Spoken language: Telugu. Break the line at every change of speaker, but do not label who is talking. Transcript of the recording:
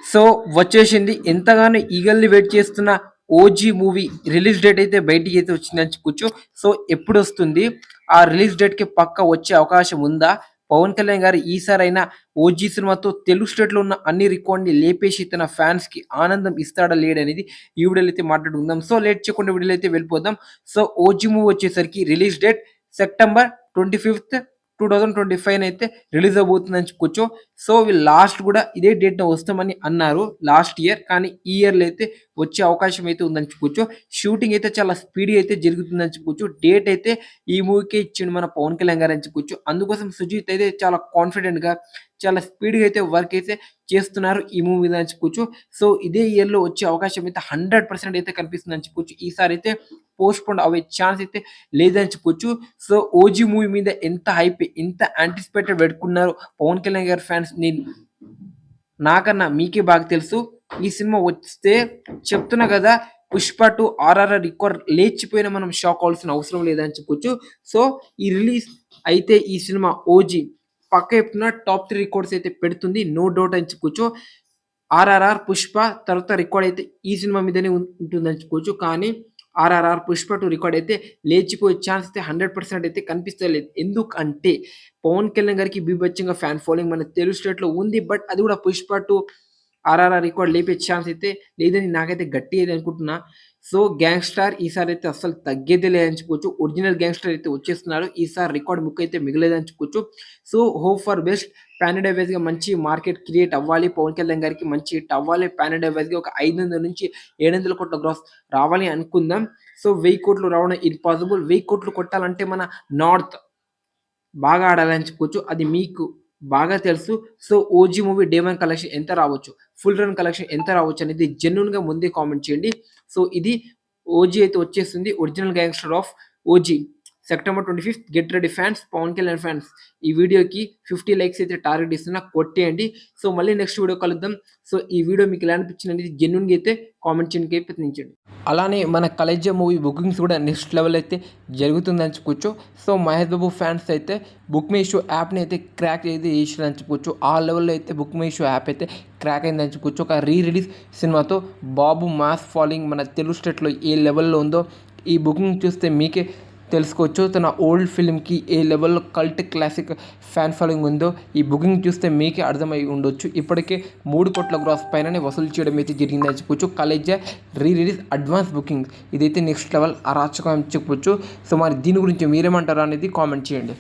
సో వచ్చేసింది. ఎంతగానో ఈగర్‌లీ వెయిట్ చేస్తున్న 'ఓజీ' మూవీ రిలీజ్ డేట్ అయితే బయటికైతే వచ్చిందని చెప్పుకోవచ్చు. సో ఎప్పుడొస్తుంది? ఆ రిలీజ్ డేట్‌కి పక్కా వచ్చే అవకాశం ఉందా? పవన్ కళ్యాణ్ గారు ఈసారైనా 'ఓజీ' సినిమాతో తెలుగు స్టేట్‌లో ఉన్న అన్ని రికార్డ్‌ని లేపేసి తన ఫ్యాన్స్‌కి ఆనందం ఇస్తాడా? లేడా? అనేది ఈ వీడియోలో అయితే మాట్లాడుకుందాం. సో లేట్ చేయకుండా వీడియోలో అయితే వెళ్ళిపోదాం. సో 'ఓజీ' మూవీ వచ్చేసరికి రిలీజ్ డేట్ సెప్టెంబర్ 25థ్ 2025 అయితే రిలీజ్ అవబోతుందని చెప్పుకోవచ్చు. సో వీళ్ళు లాస్ట్ కూడా ఇదే డేట్‌న వస్తామని అన్నారు లాస్ట్ ఇయర్. కానీ ఈ ఇయర్‌లో అయితే వచ్చే అవకాశం అయితే ఉందని చెప్పుకోవచ్చు. షూటింగ్ అయితే చాలా స్పీడ్‌గా అయితే జరుగుతుందని చెప్పుకోవచ్చు. డేట్ అయితే ఈ మూవీకే ఇచ్చిండు మన పవన్ కళ్యాణ్ గారు అని చెప్పుకోవచ్చు. అందుకోసం సుజిత్ అయితే చాలా కాన్ఫిడెంట్‌గా చాలా స్పీడ్‌గా అయితే వర్క్ అయితే చేస్తున్నారు ఈ మూవీ మీద అని చెప్పుకోవచ్చు. సో ఇదే ఇయర్‌లో వచ్చే అవకాశం అయితే 100% అయితే కనిపిస్తుందని చెప్పుకోవచ్చు. ఈసారి అయితే పోస్ట్‌పోన్ అవ్వే ఛాన్స్ అయితే లేదని చెప్పుకోవచ్చు. సో 'ఓజీ' మూవీ మీద ఎంత హైప్, ఎంత యాంటిసిపేటెడ్ పెట్టుకున్నారో పవన్ కళ్యాణ్ గారి ఫ్యాన్స్ నాకన్నా మీకే బాగా తెలుసు. ఈ సినిమా వస్తే చెప్తున్నా కదా! 'పుష్ప 2' ఆర్ఆర్ఆర్ రికార్డ్ లేచిపోయినా మనం షాక్ అవ్వాల్సిన అవసరం లేదని చెప్పొచ్చు. సో ఈ రిలీజ్ అయితే ఈ సినిమా 'ఓజీ' పక్కా చెప్తున్నా టాప్ 3 రికార్డ్స్ అయితే పెడుతుంది. నో డౌట్ అని చెప్పుకోవచ్చు. 'ఆర్ఆర్ఆర్', 'పుష్ప' తర్వాత రికార్డ్ అయితే ఈ సినిమా మీదనే ఉంటుందని చెప్పుకోవచ్చు. కానీ 'ఆర్ఆర్ఆర్', 'పుష్ప 2' రికార్డ్ అయితే లేచిపోయే ఛాన్స్ అయితే 100% అయితే కనిపిస్తలేదు. ఎందుకంటే పవన్ కళ్యాణ్ గారికి బీభత్సంగా ఫ్యాన్ ఫాలోయింగ్ మన తెలుగు స్టేట్‌లో ఉంది. బట్ అది కూడా 'పుష్ప 2' ఆర్ఆర్ఆర్ రికార్డ్ లేపే ఛాన్స్ అయితే లేదని నాకైతే గట్టిగా అనుకుంటున్నా. సో 'గ్యాంగ్‌స్టార్' ఈసారి అయితే అస్సలు తగ్గేదే లేదని చెప్పుకోవచ్చు. ఒరిజినల్ 'గ్యాంగ్‌స్టార్' అయితే వచ్చేస్తున్నారు. ఈసారి రికార్డ్ బుక్ అయితే మిగలలేదని చెప్పుకోవచ్చు. So hope for best. Pan India వైస్‌గా మంచి మార్కెట్ క్రియేట్ అవ్వాలి. పవన్ కళ్యాణ్ గారికి మంచి హిట్ అవ్వాలి. పాన్ ఇండియా వైస్‌గా ఒక 500-700 కోట్ల గ్రాస్ రావాలి అనుకుందాం. సో 1000 కోట్లు రావడం ఇంపాసిబుల్. 1000 కోట్లు కొట్టాలంటే మన నార్త్ బాగా ఆడాలని చెప్పుకోవచ్చు. అది మీకు బాగా తెలుసు. So 'OG' movie day 1 collection ఎంత రావచ్చు? ఫుల్ రన్ కలెక్షన్ ఎంత రావచ్చు అనేది జెన్యూన్‌గా ముందే కామెంట్ చేయండి. సో ఇది 'ఓజీ' అయితే వచ్చేస్తుంది. Original gangster of 'OG' September 25 get ready fans, Pawan Kalyan fans ఈ వీడియోకి 50 లైక్స్ అయితే టార్గెట్ ఇస్తున్నా కొట్టేయండి. సో మళ్ళీ నెక్స్ట్ వీడియో కలుద్దాం. సో ఈ వీడియో మీకు ఎలా అనిపించింది అనేది జెన్యూన్‌గా అయితే కామెంట్ చేయడానికి ప్రయత్నించండి. అలానే మన 'కలేజా' మూవీ బుకింగ్స్ కూడా నెక్స్ట్ లెవెల్ అయితే జరుగుతుందని చెప్పుకోవచ్చు. సో మహేష్ బాబు ఫ్యాన్స్ అయితే బుక్ మై షో యాప్‌ని అయితే క్రాక్ అయితే చేసిరని చెప్పుకోవచ్చు. ఆ లెవెల్‌లో అయితే బుక్ మై షో యాప్ అయితే క్రాక్ అయిందని చెప్పుకోవచ్చు. ఒక రిలీజ్ సినిమాతో బాబు మాస్ ఫాలోయింగ్ మన తెలుగు స్టేట్‌లో ఏ లెవెల్‌లో ఉందో ఈ బుకింగ్ చూస్తే మీకే తెలుసుకోవచ్చు. తన ఓల్డ్ ఫిల్మ్‌కి ఏ లెవెల్‌లో కల్ట్ క్లాసిక్ ఫ్యాన్ ఫాలోయింగ్ ఉందో ఈ బుకింగ్ చూస్తే మీకే అర్థమై ఉండొచ్చు. ఇప్పటికే 3 కోట్ల గ్రాస్ పైననే వసూలు చేయడం అయితే జరిగిందని చెప్పుకోవచ్చు. 'కలేజా' రిలీజ్ అడ్వాన్స్ బుకింగ్ ఇదైతే నెక్స్ట్ లెవెల్ అరాచకం అని చెప్పొచ్చు. సో మరి దీని గురించి మీరేమంటారు అనేది కామెంట్ చేయండి.